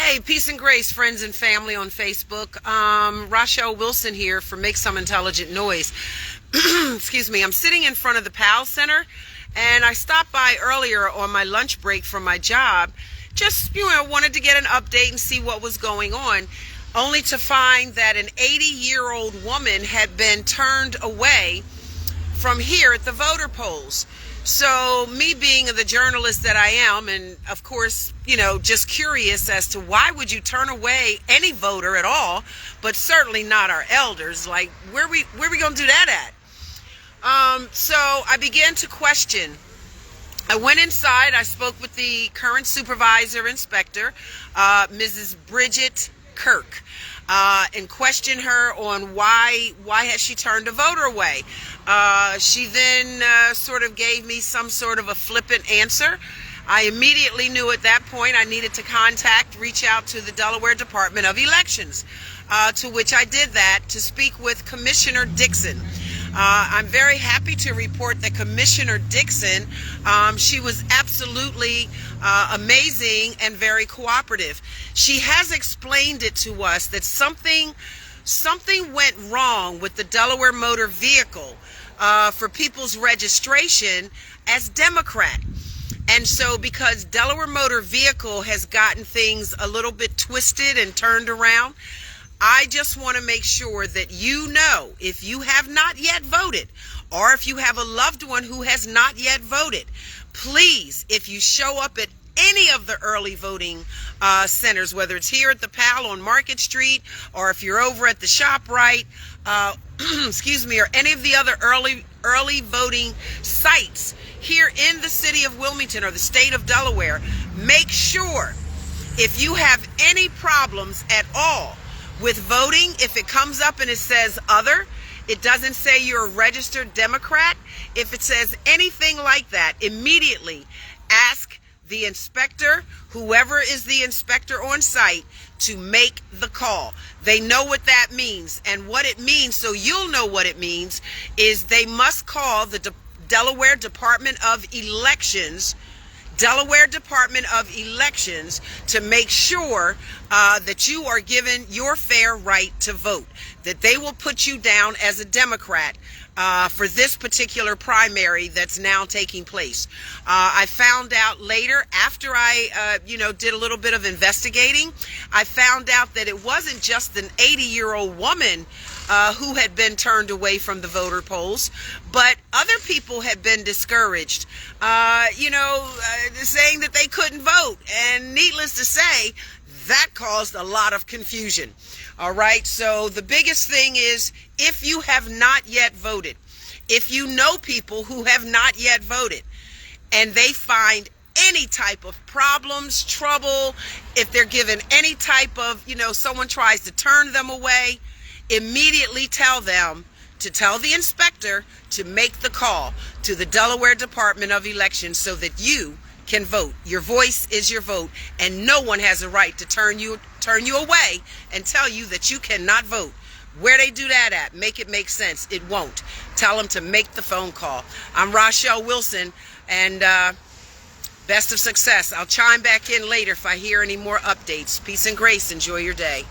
Hey, peace and grace, friends and family on Facebook. Rachelle Wilson here for Make Some Intelligent Noise. Excuse me. I'm sitting in front of the PAL Center, and I stopped by earlier on my lunch break from my job. Just, wanted to get an update and see what was going on, only to find that an 80-year-old woman had been turned away from here at the voter polls. So me being the journalist that I am, and of course, just curious as to why would you turn away any voter at all, but certainly not our elders. Like, where we gonna do that at? So I began to question. I went inside. I spoke with the current supervisor inspector, Mrs. Bridget Kirk, and questioned her on why has she turned a voter away. She then sort of gave me some sort of a flippant answer. I immediately knew at that point I needed to reach out to the Delaware Department of Elections, to which I did that to speak with Commissioner Dixon. I'm very happy to report that Commissioner Dixon, she was absolutely amazing and very cooperative. She has explained it to us that something went wrong with the Delaware motor vehicle for people's registration as Democrat. And so because Delaware motor vehicle has gotten things a little bit twisted and turned around, I just want to make sure that if you have not yet voted, or if you have a loved one who has not yet voted, please, if you show up at any of the early voting centers, whether it's here at the PAL on Market Street, or if you're over at the ShopRite, excuse me, or any of the other early voting sites here in the city of Wilmington or the state of Delaware, make sure if you have any problems at all with voting, if it comes up and it says other, it doesn't say you're a registered Democrat, if it says anything like that, immediately ask the inspector, whoever is the inspector on site, to make the call. They know what that means. And what it means, so you'll know what it means, is they must call the Delaware Department of Elections, to make sure that you are given your fair right to vote, that they will put you down as a Democrat for this particular primary that's now taking place. I found out later, after I did a little bit of investigating, I found out that it wasn't just an 80-year-old woman who had been turned away from the voter polls, but other people had been discouraged, saying that they couldn't vote. And needless to say, that caused a lot of confusion. All right, so the biggest thing is, if you have not yet voted, if you know people who have not yet voted, and they find any type of problems, trouble, if they're given any type of, someone tries to turn them away, immediately tell them to tell the inspector to make the call to the Delaware Department of Elections so that you can vote. Your voice is your vote, and no one has a right to turn you away and tell you that you cannot vote. Where they do that at, make it make sense. It won't. Tell them to make the phone call. I'm Rachelle Wilson, and best of success. I'll chime back in later if I hear any more updates. Peace and grace. Enjoy your day.